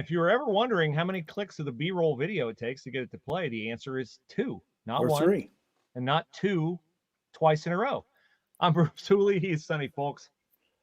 if you were ever wondering how many clicks of the B-roll video it takes to get it to play, the answer is 2, not or 1, 3, and not 2 twice in a row. I'm Bruce Hooley. He's Sonny Folks.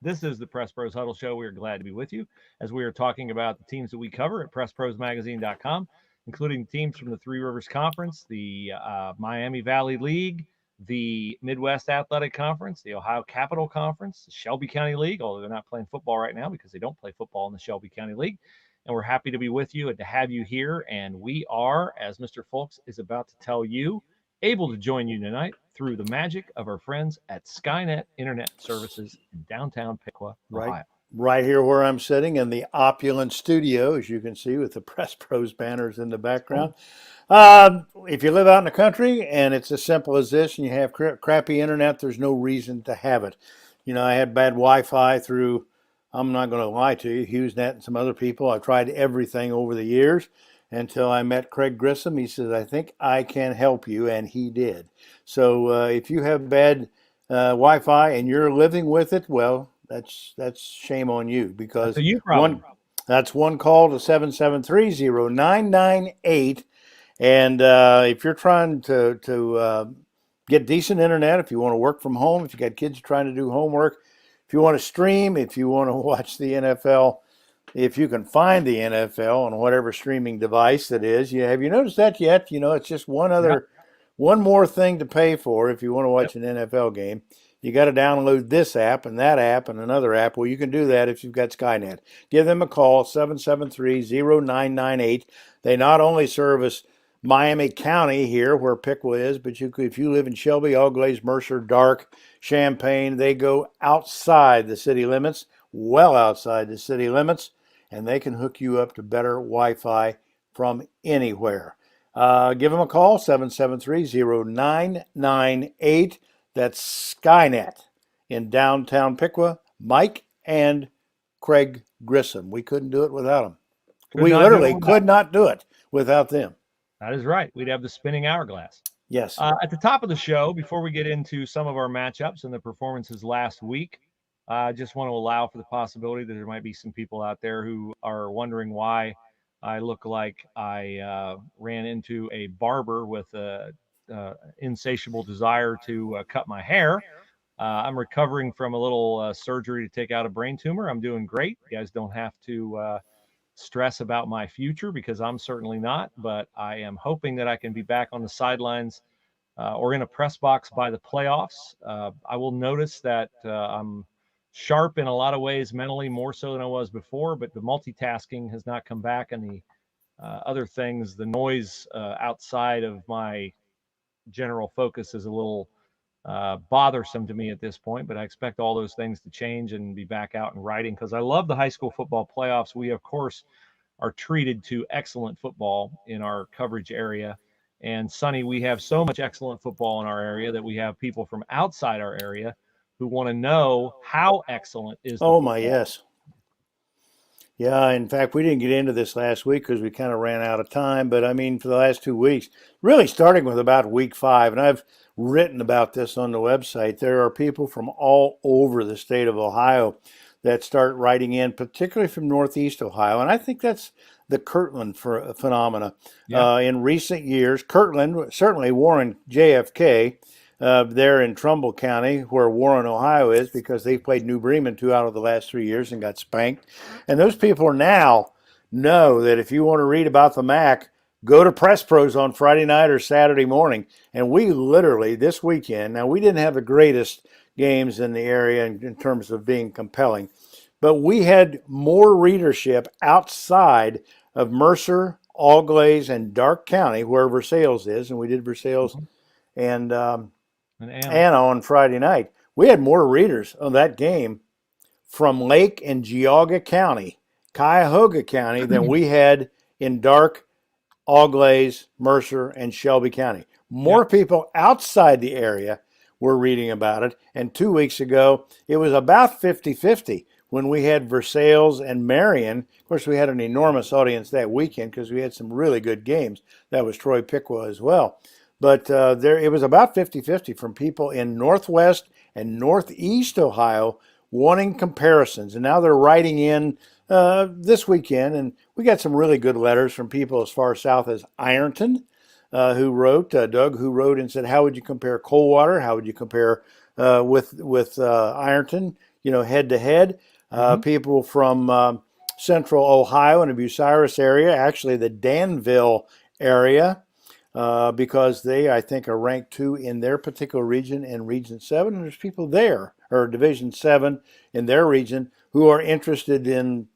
This is the Press Pros Huddle Show. We are glad to be with you as we are talking about the teams that we cover at PressProsMagazine.com, including teams from the Three Rivers Conference, the Miami Valley League, the Midwest Athletic Conference, the Ohio Capital Conference, the Shelby County League, although they're not playing football right now because they don't play football in the Shelby County League. And we're happy to be with you and to have you here. And we are, as Mr. Folks is about to tell you, able to join you tonight through the magic of our friends at Skynet Internet Services in downtown Piqua, Ohio. Right here where I'm sitting in the opulent studio, as you can see, with the Press Pros banners in the background. If you live out in the country and it's as simple as this and you have crappy internet, there's no reason to have it. You know, I had bad Wi-Fi through, I'm not going to lie to you, HughesNet and some other people. I've tried everything over the years until I met Craig Grissom. He says, I think I can help you, and he did. So if you have bad Wi-Fi and you're living with it, well, that's shame on you, because that's one call to 773-0998. And if you're trying to get decent internet, if you want to work from home, if you got kids trying to do homework, if you want to stream, if you want to watch the NFL, if you can find the NFL on whatever streaming device it is, have you noticed that yet? You know, it's just one more thing to pay for if you want to watch an NFL game. You got to download this app and that app and another app. Well, you can do that if you've got Skynet. Give them a call, 773-0998. They not only service Miami County here, where Piqua is, but if you live in Shelby, Auglaize, Mercer, Dark, Champaign, they go outside the city limits, well outside the city limits, and they can hook you up to better Wi-Fi from anywhere. Give them a call, 773-0998. That's Skynet in downtown Piqua. Mike and Craig Grissom. We couldn't do it without them. We literally could not do it without them. That is right. We'd have the spinning hourglass. Yes. At the top of the show, before we get into some of our matchups and the performances last week, I just want to allow for the possibility that there might be some people out there who are wondering why I look like I ran into a barber with a insatiable desire to cut my hair. I'm recovering from a little surgery to take out a brain tumor. I'm doing great. You guys don't have to stress about my future, because I'm certainly not, but I am hoping that I can be back on the sidelines or in a press box by the playoffs. I will notice that I'm sharp in a lot of ways mentally, more so than I was before, but the multitasking has not come back, and the other things, the noise outside of my general focus is a little bothersome to me at this point, but I expect all those things to change and be back out and writing, because I love the high school football playoffs. We, of course, are treated to excellent football in our coverage area. And Sonny, we have so much excellent football in our area that we have people from outside our area who want to know how excellent is the football. Yes. Yeah, in fact, we didn't get into this last week because we kind of ran out of time. But, I mean, for the last 2 weeks, really starting with about week 5, and I've written about this on the website, there are people from all over the state of Ohio that start writing in, particularly from Northeast Ohio. And I think that's the Kirtland phenomena. Yeah. In recent years, Kirtland, certainly Warren, JFK, there in Trumbull County, where Warren, Ohio is, because they played New Bremen 2 out of the last 3 years and got spanked. And those people now know that if you want to read about the MAC, go to Press Pros on Friday night or Saturday morning. And we literally, this weekend, now we didn't have the greatest games in the area in terms of being compelling, but we had more readership outside of Mercer, Auglaize, and Dark County, where Versailles is, and we did Versailles and Anna on Friday night. We had more readers on that game from Lake and Geauga County, Cuyahoga County, than we had in Dark, Auglaize, Mercer, and Shelby County. More people outside the area were reading about it. And 2 weeks ago, it was about 50-50 when we had Versailles and Marion. Of course, we had an enormous audience that weekend because we had some really good games. That was Troy Piqua as well. But it was about 50-50 from people in Northwest and Northeast Ohio wanting comparisons. And now they're writing in this weekend, and we got some really good letters from people as far south as Ironton, who wrote, Doug, who wrote and said, how would you compare Coldwater? How would you compare with Ironton, head to head? People from Central Ohio and the Bucyrus area, actually the Danville area, because they, I think, are ranked 2 in their particular region in Region 7. And there's people there, or Division 7 in their region, who are interested in,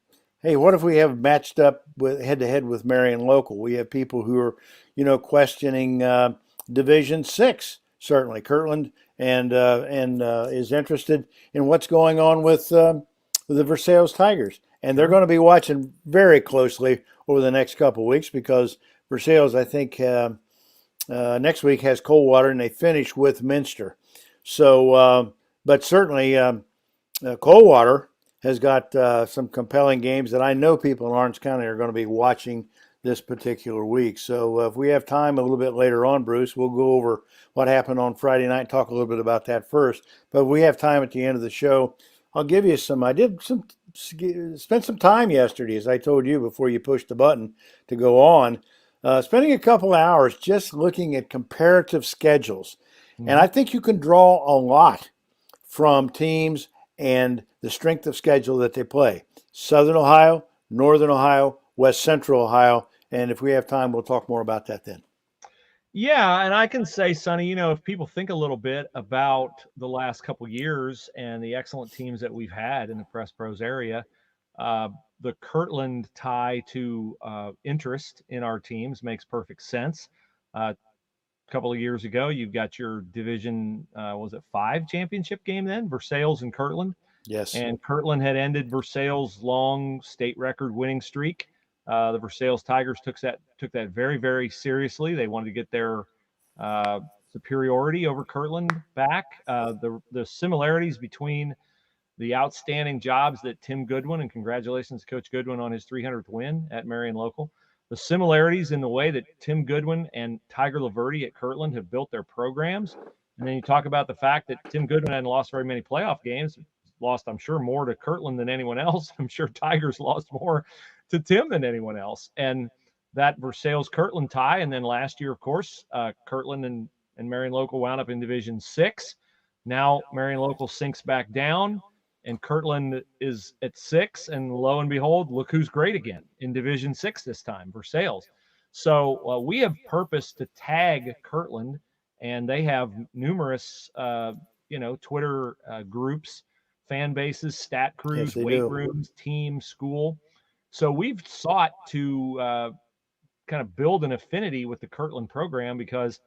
hey, what if we have matched up with head-to-head with Marion Local? We have people who are, questioning Division 6, certainly. Kirtland and is interested in what's going on with the Versailles Tigers. And they're going to be watching very closely over the next couple of weeks because Versailles, I think, next week has Coldwater, and they finish with Minster. So, but certainly Coldwater has got some compelling games that I know people in Orange County are going to be watching this particular week. So if we have time a little bit later on, Bruce, we'll go over what happened on Friday night and talk a little bit about that first. But if we have time at the end of the show, I'll give you some. I spent some time yesterday, as I told you before you pushed the button to go on, spending a couple of hours just looking at comparative schedules. And I think you can draw a lot from teams and the strength of schedule that they play. Southern Ohio, Northern Ohio, West Central Ohio. And if we have time, we'll talk more about that then. Yeah, and I can say, Sonny, if people think a little bit about the last couple of years and the excellent teams that we've had in the Press Pros area, the Kirtland tie to interest in our teams makes perfect sense. A couple of years ago, you've got your Division, was it 5 championship game then? Versailles and Kirtland. Yes. And Kirtland had ended Versailles' long state record winning streak. The Versailles Tigers took that very, very seriously. They wanted to get their superiority over Kirtland back. The similarities between the outstanding jobs that Tim Goodwin, and congratulations to Coach Goodwin on his 300th win at Marion Local, the similarities in the way that Tim Goodwin and Tiger Laverty at Kirtland have built their programs. And then you talk about the fact that Tim Goodwin hadn't lost very many playoff games, lost, I'm sure, more to Kirtland than anyone else. I'm sure Tigers lost more to Tim than anyone else. And that Versailles Kirtland tie. And then last year, of course, Kirtland and Marion Local wound up in Division 6. Now Marion Local sinks back down, and Kirtland is at 6. And lo and behold, look who's great again in Division 6 this time, Versailles. So we have purpose to tag Kirtland, and they have numerous, Twitter groups, fan bases, stat crews, weight rooms, team, school. So we've sought to kind of build an affinity with the Kirtland program because,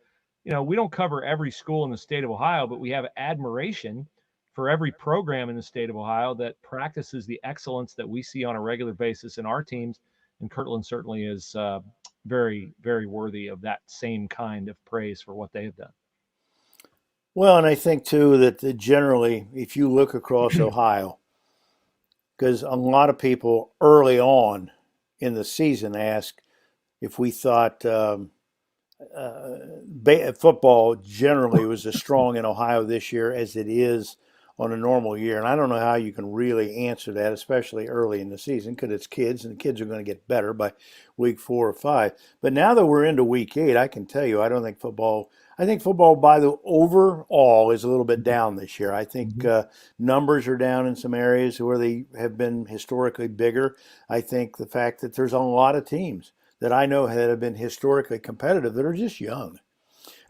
we don't cover every school in the state of Ohio, but we have admiration for every program in the state of Ohio that practices the excellence that we see on a regular basis in our teams. And Kirtland certainly is very, very worthy of that same kind of praise for what they have done. Well, and I think, too, that generally, if you look across Ohio, because a lot of people early on in the season asked if we thought football generally was as strong in Ohio this year as it is on a normal year. And I don't know how you can really answer that, especially early in the season, because it's kids, and the kids are going to get better by week 4 or 5. But now that we're into week 8, I can tell you, I think football by the overall is a little bit down this year. I think numbers are down in some areas where they have been historically bigger. I think the fact that there's a lot of teams that I know that have been historically competitive that are just young.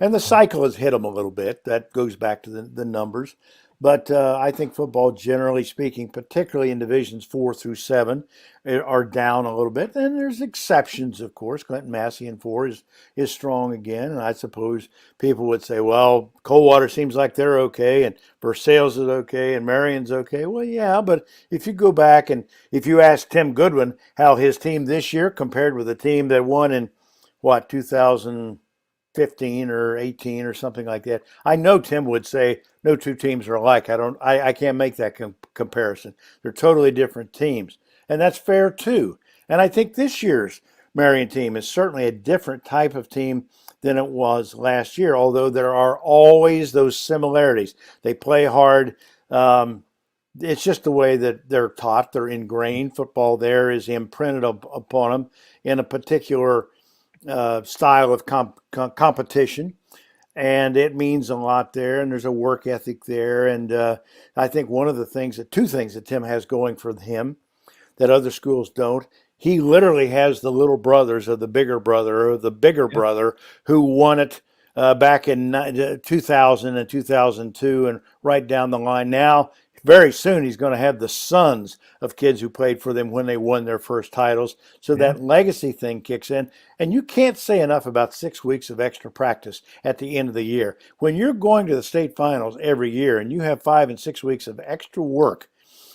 And the cycle has hit them a little bit. That goes back to the numbers. But I think football, generally speaking, particularly in Divisions 4 through 7, are down a little bit. And there's exceptions, of course. Clinton Massey in 4 is strong again. And I suppose people would say, well, Coldwater seems like they're okay, and Versailles is okay, and Marion's okay. Well, yeah, but if you go back and if you ask Tim Goodwin how his team this year compared with the team that won in, 2015 or 18 or something like that, I know Tim would say no two teams are alike. I can't make that comparison. They're totally different teams. And that's fair too. And I think this year's Marion team is certainly a different type of team than it was last year, although there are always those similarities. They play hard. it's just the way that they're taught. They're ingrained. Football there is imprinted upon them in a particular style of competition, and it means a lot there. And there's a work ethic there. And I think two things that Tim has going for him that other schools don't. He literally has the little brothers of the bigger brother or the bigger Yeah. brother who won it back in 2000 and 2002 and right down the line. Now, very soon, he's going to have the sons of kids who played for them when they won their first titles. So Yeah. that legacy thing kicks in. And you can't say enough about 6 weeks of extra practice at the end of the year. When you're going to the state finals every year and you have 5 and 6 weeks of extra work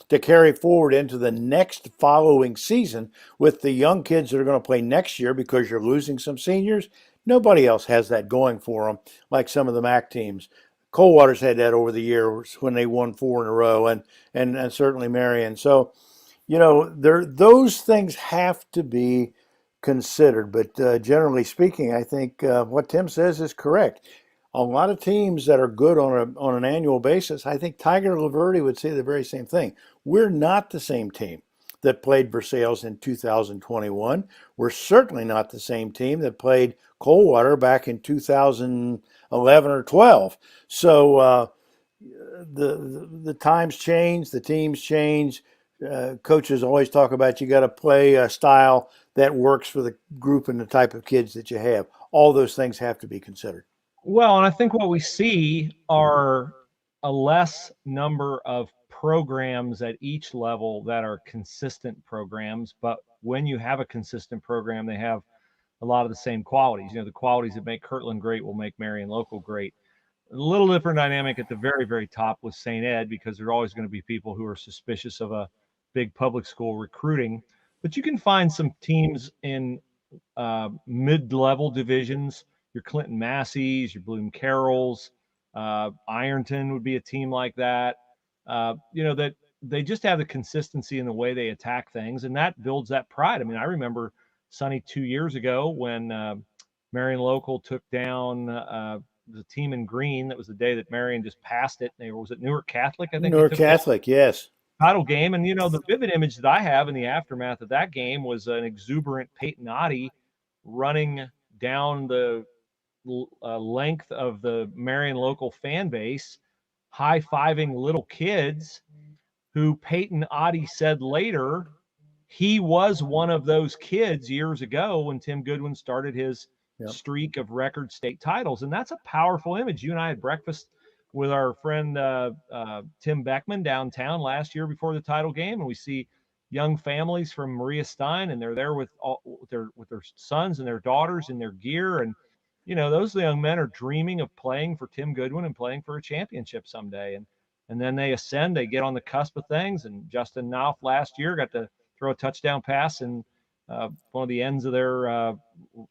to carry forward into the next following season with the young kids that are going to play next year because you're losing some seniors. Nobody else has that going for them like some of the MAC teams. Coldwater's had that over the years when they won 4 in a row, and certainly Marion. So, those things have to be considered. But generally speaking, I think what Tim says is correct. A lot of teams that are good on an annual basis, I think Tiger Laverty would say the very same thing. We're not the same team that played Versailles in 2021. We're certainly not the same team that played Coldwater back in 2011 or 12. So the times change, the teams change. Coaches always talk about you got to play a style that works for the group and the type of kids that you have. All those things have to be considered. Well, and I think what we see are a less number of programs at each level that are consistent programs. But when you have a consistent program, they have a lot of the same qualities. The qualities that make Kirtland great will make Marion Local great. A little different dynamic at the very, very top with St. Ed, because there are always going to be people who are suspicious of a big public school recruiting. But you can find some teams in mid-level divisions, your Clinton Masseys, your Bloom Carrolls, Ironton would be a team like that. That they just have the consistency in the way they attack things, and that builds that pride. I mean, I remember, Sonny, 2 years ago when Marion Local took down the team in green. That was the day that Marion just passed it. Was it Newark Catholic? I think Newark Catholic, yes. Title game. And, the vivid image that I have in the aftermath of that game was an exuberant Peyton Oddie running down the length of the Marion Local fan base, high-fiving little kids who Peyton Oddie said later he was one of those kids years ago when Tim Goodwin started his streak of record state titles. And that's a powerful image. You and I had breakfast with our friend Tim Beckman downtown last year before the title game, and we see young families from Maria Stein, and they're there with their sons and their daughters in their gear. And those young men are dreaming of playing for Tim Goodwin and playing for a championship someday. And then they ascend, they get on the cusp of things. And Justin Knopf last year got to throw a touchdown pass in one of the ends of their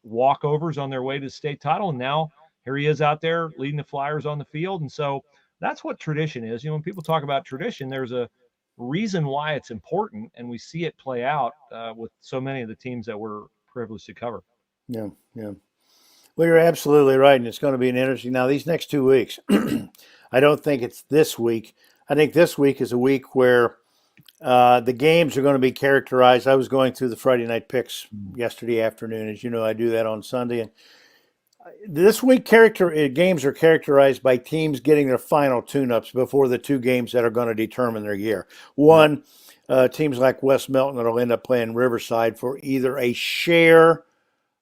walkovers on their way to the state title. And now here he is out there leading the Flyers on the field. And so that's what tradition is. When people talk about tradition, there's a reason why it's important, and we see it play out with so many of the teams that we're privileged to cover. Yeah. Well, you're absolutely right, and it's going to be an interesting. Now, these next 2 weeks, I don't think it's this week. I think this week is a week where the games are going to be characterized. I was going through the Friday night picks yesterday afternoon. As you know, I do that on Sunday. And this week, games are characterized by teams getting their final tune-ups before the 2 games that are going to determine their year. One, teams like West Milton that will end up playing Riverside for either a share.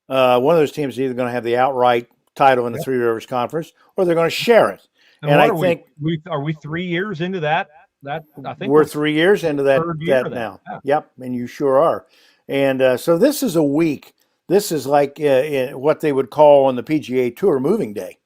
One of those teams is either going to have the outright title in the Three Rivers Conference, or they're going to share it. And I think are we 3 years into that? I think we're 3 years into that now. Yeah. Yep, and you sure are. And so this is a week. This is like what they would call on the PGA Tour moving day,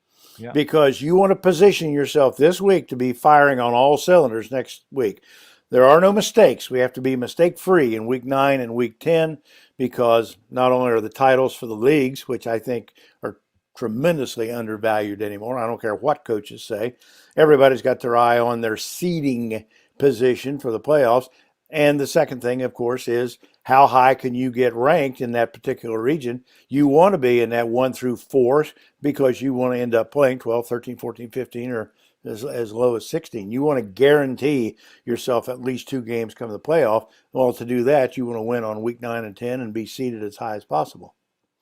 because you want to position yourself this week to be firing on all cylinders next week. There are no mistakes. We have to be mistake-free in week 9 and week 10, because not only are the titles for the leagues, which I think are tremendously undervalued anymore. I don't care what coaches say. Everybody's got their eye on their seeding position for the playoffs. And the second thing, of course, is how high can you get ranked in that particular region? You want to be in that 1 through 4 because you want to end up playing 12, 13, 14, 15, or as low as 16. You want to guarantee yourself at least 2 games come the playoff. Well, to do that, you want to win on week 9 and 10 and be seeded as high as possible.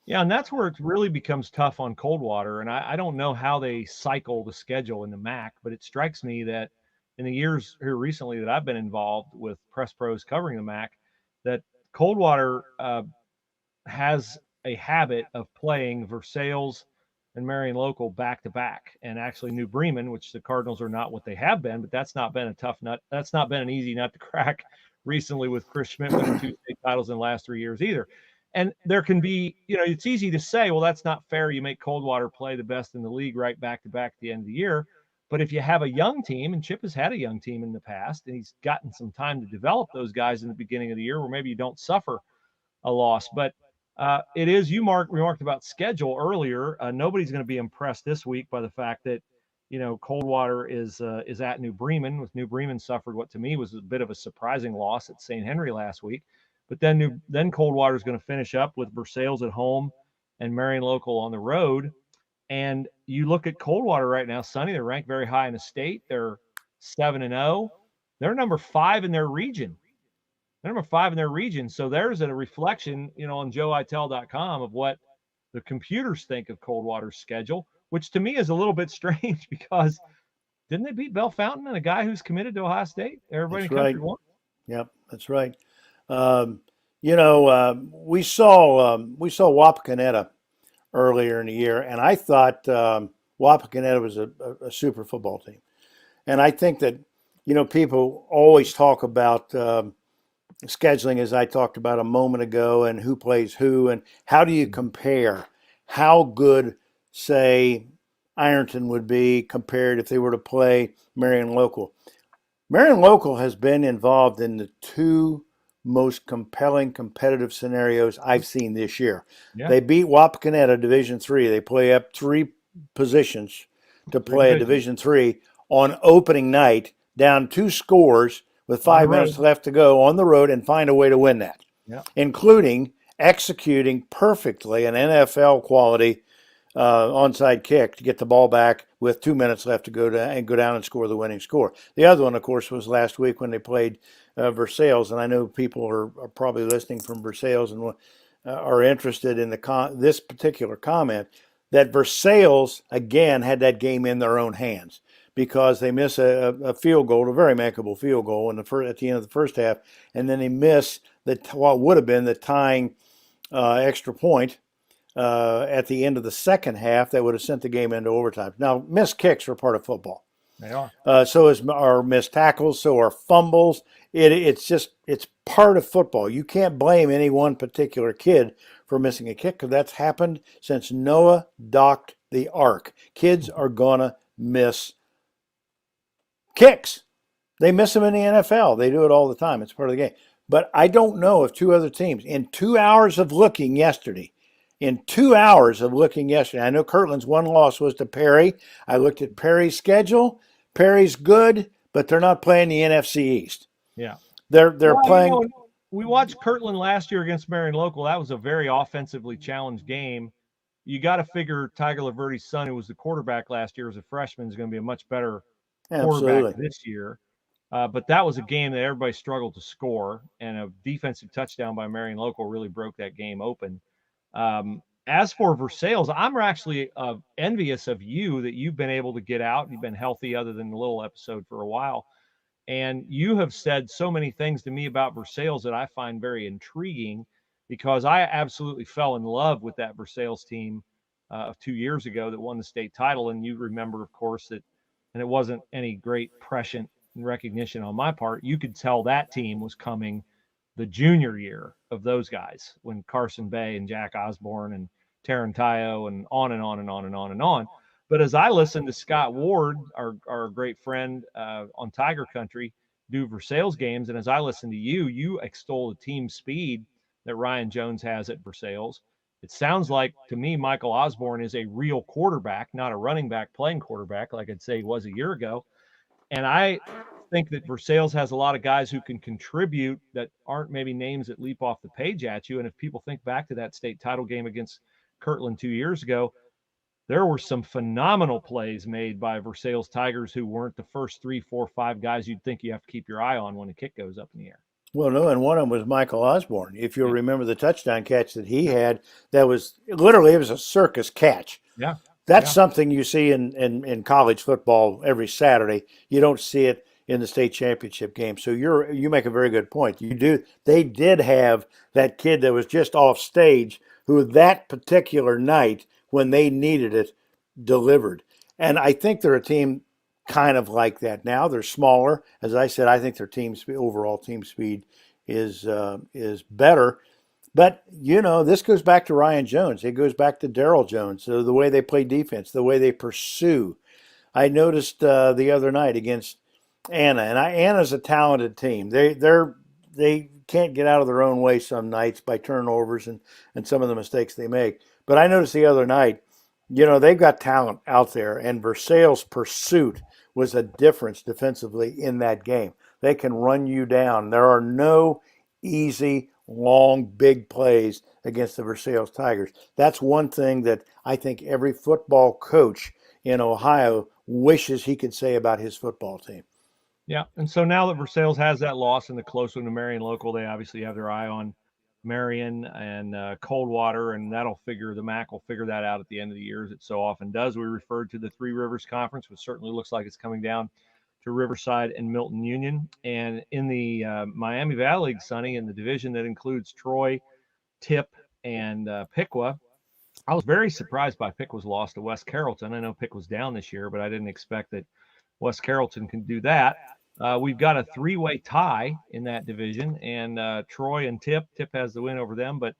Yeah, and that's where it really becomes tough on Coldwater. And I don't know how they cycle the schedule in the MAC, but it strikes me that in the years here recently that I've been involved with Press Pros covering the MAC, that Coldwater has a habit of playing Versailles and Marion Local back to back, and actually New Bremen, which the Cardinals are not what they have been, but that's not been a tough nut. That's not been an easy nut to crack recently with Chris Schmidt winning 2 state titles in the last 3 years either. And there can be, it's easy to say, well, that's not fair. You make Coldwater play the best in the league right back to back at the end of the year. But if you have a young team, and Chip has had a young team in the past, and he's gotten some time to develop those guys in the beginning of the year where maybe you don't suffer a loss. But it is, we marked about schedule earlier. Nobody's going to be impressed this week by the fact that, Coldwater is at New Bremen. With New Bremen suffered what to me was a bit of a surprising loss at St. Henry last week. But then Coldwater is going to finish up with Versailles at home and Marion Local on the road. And you look at Coldwater right now, Sonny, they're ranked very high in the state. They're 7-0. They're number 5 in their region. They're number 5 in their region. So there's a reflection, on joeitel.com of what the computers think of Coldwater's schedule, which to me is a little bit strange because didn't they beat Bellefontaine and a guy who's committed to Ohio State? Everybody That's in the country right. won. Yep, that's right. We saw Wapakoneta earlier in the year, and I thought Wapakoneta was a super football team. And I think that, people always talk about scheduling, as I talked about a moment ago, and who plays who, and how do you compare how good, say, Ironton would be compared if they were to play Marion Local. Marion Local has been involved in the 2 most compelling competitive scenarios I've seen this year. Yeah. They beat Wapakoneta Division III. They play up 3 positions to play a Division III on opening night, down 2 scores with 5 minutes left to go on the road, and find a way to win that, including executing perfectly an NFL quality onside kick to get the ball back with 2 minutes left to go down and score the winning score. The other one, of course, was last week when they played Versailles, and I know people are probably listening from Versailles and are interested in this particular comment, that Versailles, again, had that game in their own hands because they miss a field goal, a very makeable field goal at the end of the first half, and then they miss what would have been the tying extra point at the end of the second half that would have sent the game into overtime. Now, missed kicks are part of football. They are. So are missed tackles, so are fumbles. It's part of football. You can't blame any one particular kid for missing a kick because that's happened since Noah docked the ark. Kids are going to miss kicks. They miss them in the NFL. They do it all the time. It's part of the game. But I don't know if 2 other teams, in 2 hours of looking yesterday, I know Kirtland's one loss was to Perry. I looked at Perry's schedule. Perry's good, but they're not playing the NFC East. Yeah. They're playing. We watched Kirtland last year against Marion Local. That was a very offensively challenged game. You got to figure Tiger Laverty's son, who was the quarterback last year as a freshman, is going to be a much better quarterback this year. But that was a game that everybody struggled to score, and a defensive touchdown by Marion Local really broke that game open. As for Versailles, I'm actually envious of you that you've been able to get out. You've been healthy other than the little episode for a while. And you have said so many things to me about Versailles that I find very intriguing because I absolutely fell in love with that Versailles team of 2 years ago that won the state title. And you remember, of course, that, and it wasn't any great prescient recognition on my part. You could tell that team was coming the junior year of those guys when Carson Bay and Jack Osborne and Tarantayo and on and on and on and on and on. But as I listened to Scott Ward, our great friend on Tiger Country, do Versailles games, and as I listened to you extol the team speed that Ryan Jones has at Versailles. It sounds like to me Michael Osborne is a real quarterback, not a running back playing quarterback like I'd say he was a year ago. And I think that Versailles has a lot of guys who can contribute that aren't maybe names that leap off the page at you. And if people think back to that state title game against Kirtland 2 years ago, there were some phenomenal plays made by Versailles Tigers who weren't the first 3, 4, 5 guys you'd think you have to keep your eye on when a kick goes up in the air. Well, no, and one of them was Michael Osborne. If you'll remember the touchdown catch that he had, that was literally, it was a circus catch. Yeah. That's something you see in college football every Saturday. You don't see it in the state championship game. So you make a very good point. They did have that kid that was just off stage who that particular night when they needed it delivered. And I think they're a team kind of like that now. They're smaller. As I said, I think their overall team speed is better. But, this goes back to Ryan Jones. It goes back to Darryl Jones. So the way they play defense, the way they pursue. I noticed the other night against Anna, and Anna's a talented team. They can't get out of their own way some nights by turnovers and some of the mistakes they make. But I noticed the other night, they've got talent out there, and Versailles' pursuit was a difference defensively in that game. They can run you down. There are no easy, long, big plays against the Versailles Tigers. That's one thing that I think every football coach in Ohio wishes he could say about his football team. Yeah, and so now that Versailles has that loss in the close one to Marion Local, they obviously have their eye on Marion and Coldwater, and the MAC will figure that out at the end of the year, as it so often does. We referred to the Three Rivers Conference, which certainly looks like it's coming down to Riverside and Milton-Union. And in the Miami Valley League, Sonny, in the division that includes Troy, Tipp, and Piqua, I was very surprised by Piqua's loss to West Carrollton. I know Pick was down this year, but I didn't expect that West Carrollton can do that. We've got a 3-way tie in that division, and Troy and Tipp has the win over them. But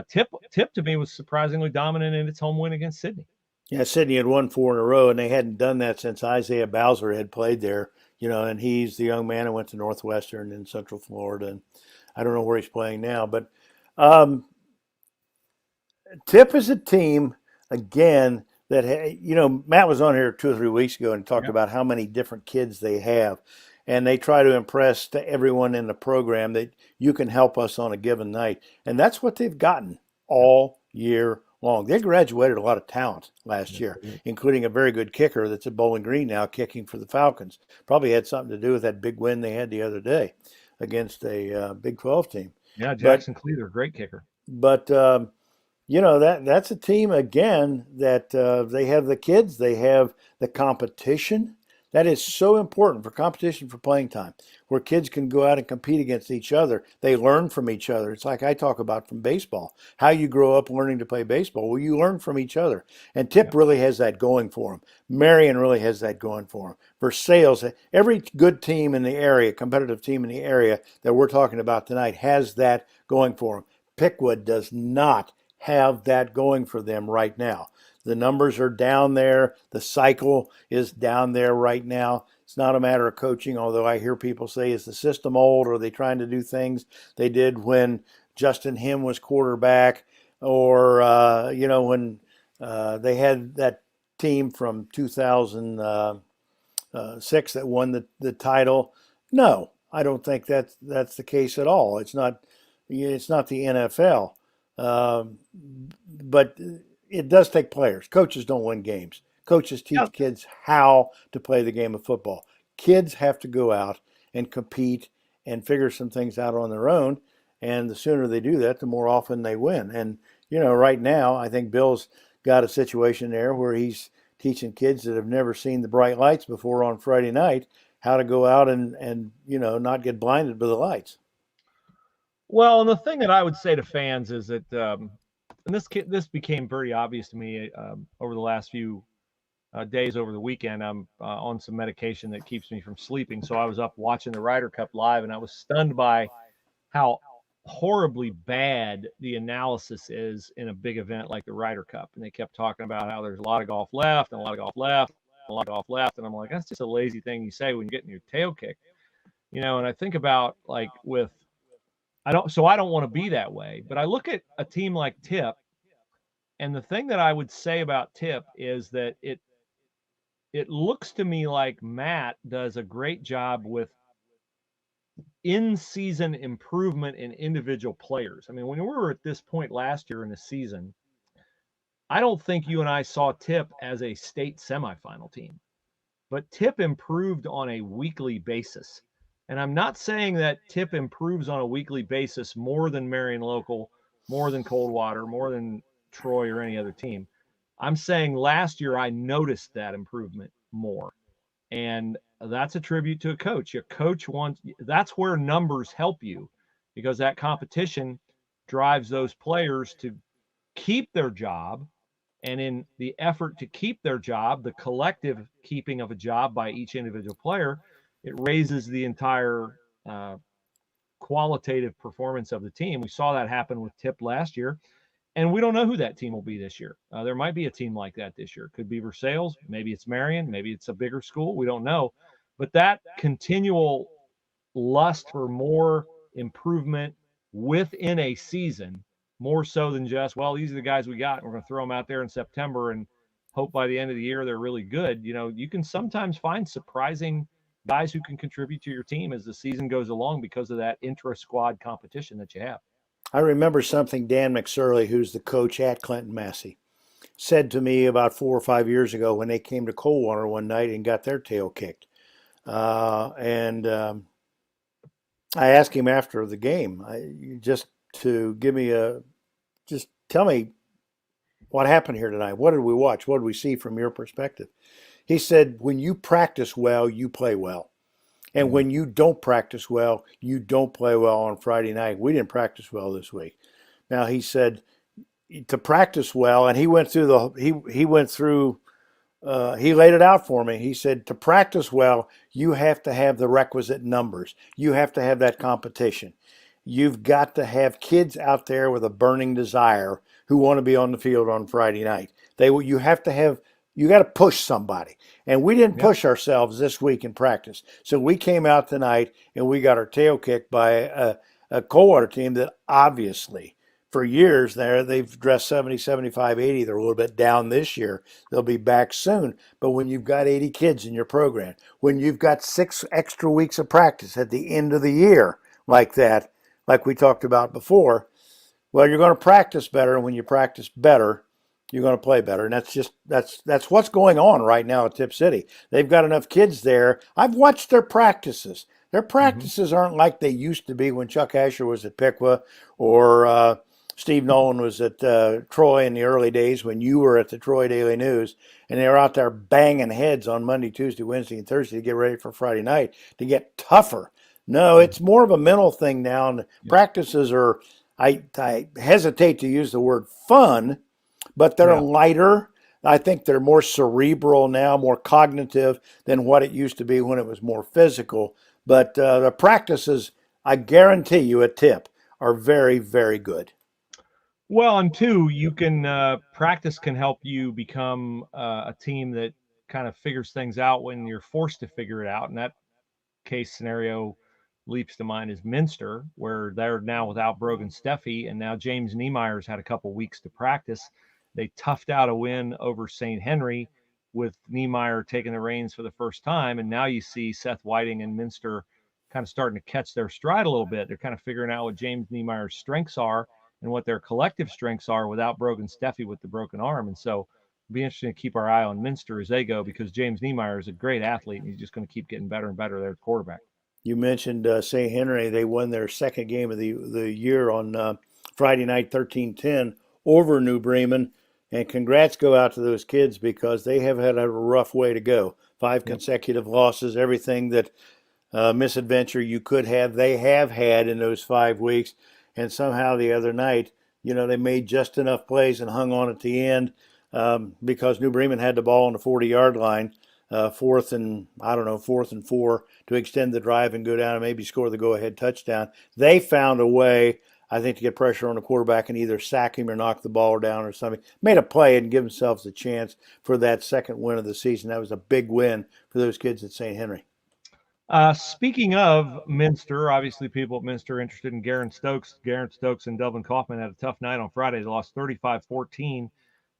Tipp to me was surprisingly dominant in its home win against Sidney. Yeah, Sidney had won 4 in a row, and they hadn't done that since Isaiah Bowser had played there. And he's the young man who went to Northwestern in Central Florida, and I don't know where he's playing now. But Tipp is a team, again, that, Matt was on here 2 or 3 weeks ago and talked about how many different kids they have. And they try to impress to everyone in the program that you can help us on a given night. And that's what they've gotten all year long. They graduated a lot of talent last year, including a very good kicker that's at Bowling Green now kicking for the Falcons. Probably had something to do with that big win they had the other day against a Big 12 team. Yeah, Jackson Cleaver, great kicker. But, that's a team, again, that they have the kids, they have the competition. That is so important for competition, for playing time, where kids can go out and compete against each other. They learn from each other. It's like I talk about from baseball, how you grow up learning to play baseball. Well, you learn from each other. And Tipp really has that going for them. Marion really has that going for them. Versailles, every good team in the area, competitive team in the area that we're talking about tonight has that going for them. Piqua does not have that going for them right now. The numbers are down there. The cycle is down there right now. It's not a matter of coaching, although I hear people say, is the system old? Or are they trying to do things they did when Justin Him was quarterback? Or, when they had that team from 2006 that won the title? No, I don't think that's the case at all. It's not the NFL. But it does take players. Coaches don't win games. Coaches teach kids how to play the game of football. Kids have to go out and compete and figure some things out on their own. And the sooner they do that, the more often they win. And, right now, I think Bill's got a situation there where he's teaching kids that have never seen the bright lights before on Friday night how to go out and not get blinded by the lights. Well, and the thing that I would say to fans is that, and this became very obvious to me over the last few days over the weekend. I'm on some medication that keeps me from sleeping, so I was up watching the Ryder Cup live, and I was stunned by how horribly bad the analysis is in a big event like the Ryder Cup. And they kept talking about how there's a lot of golf left and a lot of golf left, and a lot of golf left, and I'm like, that's just a lazy thing you say when you're getting your tail kicked, And I think about I don't want to be that way, but I look at a team like Tipp, and the thing that I would say about Tipp is that it looks to me like Matt does a great job with in-season improvement in individual players. I mean, when we were at this point last year in the season, I don't think you and I saw Tipp as a state semifinal team, but Tipp improved on a weekly basis. And I'm not saying that Tipp improves on a weekly basis more than Marion Local, more than Coldwater, more than Troy or any other team. I'm saying last year I noticed that improvement more. And that's a tribute to a coach. A coach wants, that's where numbers help you, because that competition drives those players to keep their job. And in the effort to keep their job, the collective keeping of a job by each individual player, it raises the entire qualitative performance of the team. We saw that happen with Tipp last year, and we don't know who that team will be this year. There might be a team like that this year. Could be Versailles, maybe it's Marion, maybe it's a bigger school. We don't know. But that continual lust for more improvement within a season, more so than just, well, these are the guys we got. We're going to throw them out there in September and hope by the end of the year they're really good. You know, you can sometimes find surprising guys who can contribute to your team as the season goes along because of that intra-squad competition that you have. I remember something Dan McSorley, who's the coach at Clinton Massey, said to me about 4 or 5 years ago when they came to Coldwater one night and got their tail kicked. And I asked him after the game, just to give me just tell me what happened here tonight. What did we watch? What did we see from your perspective? He said, when you practice well, you play well. And when you don't practice well, you don't play well on Friday night. We didn't practice well this week. Now, he said to practice well, and he went through he laid it out for me. He said to practice well, you have to have the requisite numbers. You have to have that competition. You've got to have kids out there with a burning desire who want to be on the field on Friday night. You got to push somebody. And we didn't push ourselves this week in practice. So we came out tonight and we got our tail kicked by a Coldwater team that obviously for years there, they've dressed 70, 75, 80. They're a little bit down this year. They'll be back soon. But when you've got 80 kids in your program, when you've got 6 extra weeks of practice at the end of the year like that, like we talked about before, well, you're going to practice better. And when you practice better, you're going to play better. And that's what's going on right now at Tipp City. They've got enough kids there. I've watched their practices. Their practices aren't like they used to be when Chuck Asher was at Piqua or Steve Nolan was at Troy in the early days when you were at the Troy Daily News, and they were out there banging heads on Monday, Tuesday, Wednesday, and Thursday to get ready for Friday night to get tougher. No, it's more of a mental thing now, and practices are, I hesitate to use the word fun, but they're lighter. I think they're more cerebral now, more cognitive than what it used to be when it was more physical. But the practices, I guarantee you at Tipp, are very, very good. Well, and two, you can practice can help you become a team that kind of figures things out when you're forced to figure it out. And that case scenario leaps to mind is Minster, where they're now without Brogan Steffi, and now James Niemeyer's had a couple weeks to practice. They toughed out a win over St. Henry with Niemeyer taking the reins for the first time, and now you see Seth Whiting and Minster kind of starting to catch their stride a little bit. They're kind of figuring out what James Niemeyer's strengths are and what their collective strengths are without Brogan Steffi with the broken arm. And so it'll be interesting to keep our eye on Minster as they go, because James Niemeyer is a great athlete, and he's just going to keep getting better and better there at quarterback. You mentioned St. Henry. They won their second game of the year on Friday night, 13-10, over New Bremen. And congrats go out to those kids because they have had a rough way to go. 5 consecutive losses, everything that misadventure you could have, they have had in those 5 weeks. And somehow the other night, they made just enough plays and hung on at the end because New Bremen had the ball on the 40-yard line. 4th and 4 to extend the drive and go down and maybe score the go-ahead touchdown. They found a way, I think, to get pressure on the quarterback and either sack him or knock the ball down or something. Made a play and give themselves a chance for that second win of the season. That was a big win for those kids at St. Henry. Speaking of Minster, obviously people at Minster are interested in Garrett Stokes. Garrett Stokes and Delvin Kaufman had a tough night on Friday. They lost 35-14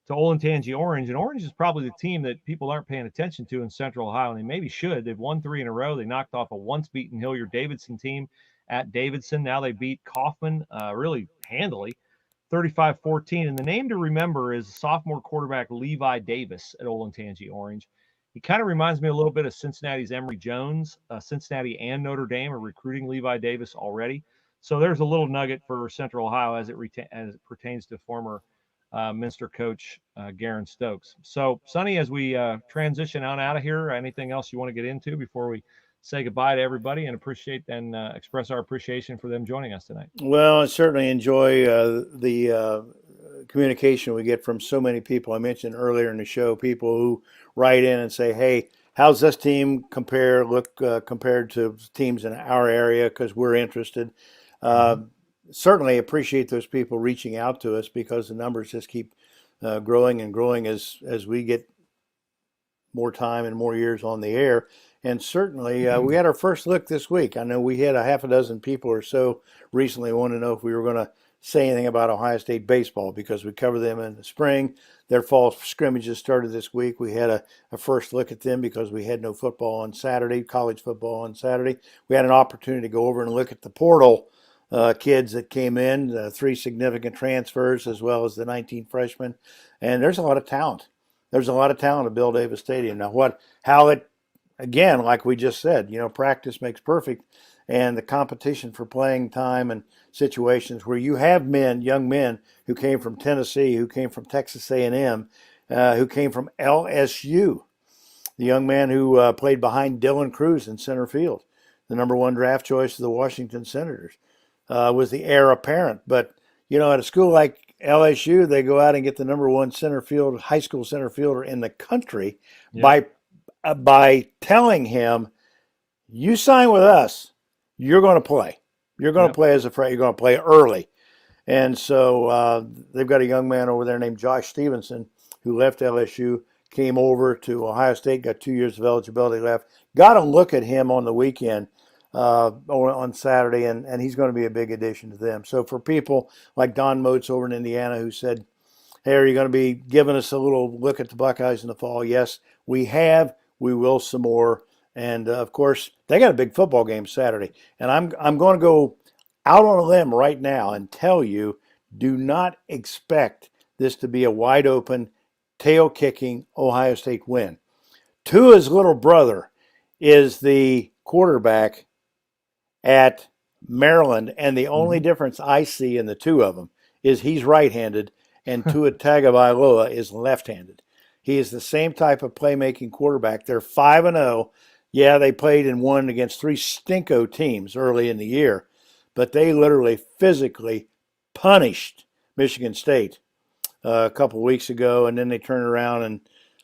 to Olentangy Orange. And Orange is probably the team that people aren't paying attention to in Central Ohio, and they maybe should. They've won 3 in a row. They knocked off a once-beaten Hilliard-Davidson team at Davidson. Now they beat Kaufman really handily, 35-14. And the name to remember is sophomore quarterback Levi Davis at Olentangy Orange. He kind of reminds me a little bit of Cincinnati's Emory Jones. Cincinnati and Notre Dame are recruiting Levi Davis already. So there's a little nugget for Central Ohio as it pertains to former Minster coach Garen Stokes. So, Sonny, as we transition on out of here, anything else you want to get into before we say goodbye to everybody and appreciate and express our appreciation for them joining us tonight? Well, I certainly enjoy the communication we get from so many people. I mentioned earlier in the show, people who write in and say, "Hey, how's this team compared to teams in our area?" Because we're interested. Certainly appreciate those people reaching out to us, because the numbers just keep growing and growing as we get more time and more years on the air. And certainly we had our first look this week. I know we had a half a dozen people or so recently want to know if we were going to say anything about Ohio State baseball, because we cover them in the spring. Their fall scrimmages started this week. We had a first look at them because we had no football on Saturday, college football on Saturday. We had an opportunity to go over and look at the portal kids that came in, 3 significant transfers, as well as the 19 freshmen. And there's a lot of talent. There's a lot of talent at Bill Davis Stadium. Now, again, like we just said, practice makes perfect. And the competition for playing time and situations where you have young men who came from Tennessee, who came from Texas A&M, who came from LSU. The young man who played behind Dylan Cruz in center field, the number 1 draft choice of the Washington Senators, was the heir apparent. But, at a school like LSU, they go out and get the number 1 high school center fielder in the country by telling him, you sign with us, you're going to play. You're going to play as a freshman. You're going to play early. And so they've got a young man over there named Josh Stevenson who left LSU, came over to Ohio State, got 2 years of eligibility left. Got a look at him on the weekend on Saturday, and he's going to be a big addition to them. So for people like Don Moats over in Indiana who said, hey, are you going to be giving us a little look at the Buckeyes in the fall? Yes, we have. We will some more. And, of course, they got a big football game Saturday. And I'm going to go out on a limb right now and tell you, do not expect this to be a wide-open, tail-kicking Ohio State win. Tua's little brother is the quarterback at Maryland, and the only difference I see in the two of them is he's right-handed and Tua Tagovailoa is left-handed. He is the same type of playmaking quarterback. They're 5-0. Yeah, they played and won against 3 stinko teams early in the year, but they literally physically punished Michigan State a couple of weeks ago, and then they turned around and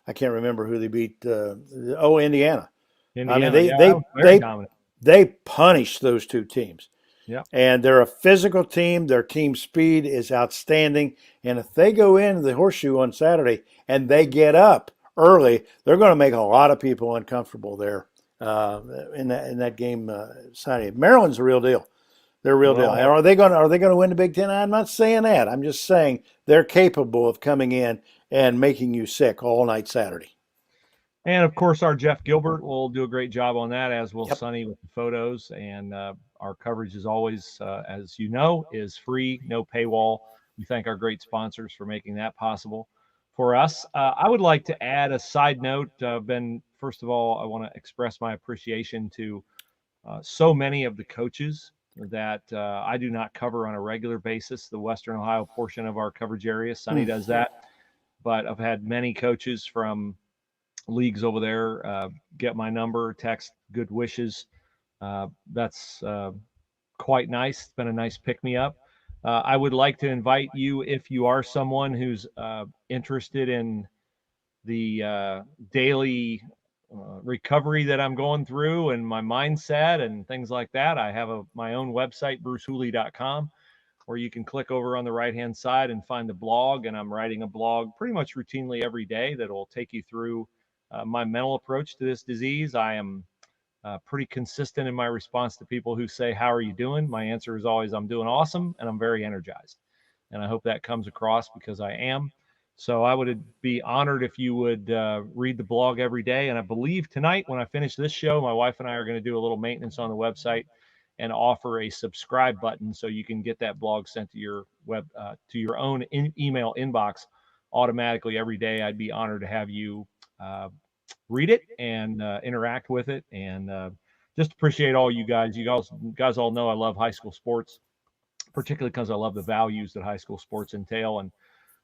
I can't remember who they beat. Indiana. Indiana. They punished those 2 teams. Yeah. And they're a physical team. Their team speed is outstanding. And if they go into the Horseshoe on Saturday and they get up early, they're going to make a lot of people uncomfortable there in that game Sunday. Maryland's a real deal. They're a real deal. Are they going to win the Big Ten? I'm not saying that. I'm just saying they're capable of coming in and making you sick all night Saturday. And, of course, our Jeff Gilbert will do a great job on that, as will Sonny with the photos. And our coverage is always, as you know, is free, no paywall. We thank our great sponsors for making that possible for us. I would like to add a side note. First of all, I want to express my appreciation to so many of the coaches that I do not cover on a regular basis, the Western Ohio portion of our coverage area. Sonny does that. But I've had many coaches from leagues over there get my number, text good wishes. That's quite nice. It's been a nice pick-me-up. I would like to invite you, if you are someone who's interested in the daily recovery that I'm going through and my mindset and things like that. I have my own website, brucehooley.com, where you can click over on the right-hand side and find the blog. And I'm writing a blog pretty much routinely every day that will take you through my mental approach to this disease. I am pretty consistent in my response to people who say, how are you doing? My answer is always, I'm doing awesome, and I'm very energized. And I hope that comes across because I am. So I would be honored if you would read the blog every day. And I believe tonight, when I finish this show, my wife and I are going to do a little maintenance on the website and offer a subscribe button so you can get that blog sent to your to your own email inbox automatically every day. I'd be honored to have you read it and interact with it, and just appreciate all you guys. You guys all know I love high school sports, particularly because I love the values that high school sports entail. And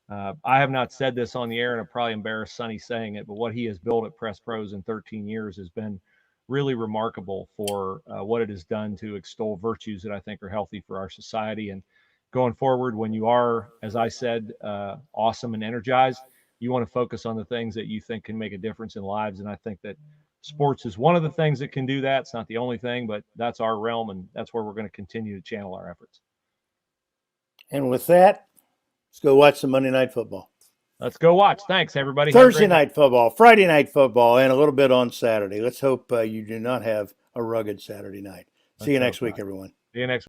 I have not said this on the air, and I'm probably embarrassed Sonny saying it, but what he has built at Press Pros in 13 years has been really remarkable for what it has done to extol virtues that I think are healthy for our society. And going forward, when you are, as I said, awesome and energized, you want to focus on the things that you think can make a difference in lives. And I think that sports is one of the things that can do that. It's not the only thing, but that's our realm, and that's where we're going to continue to channel our efforts. And with that, let's go watch some Monday Night Football. Let's go watch. Thanks, everybody. Thursday night football, Friday night football, and a little bit on Saturday. Let's hope you do not have a rugged Saturday night. See you next week, everyone. See you next week.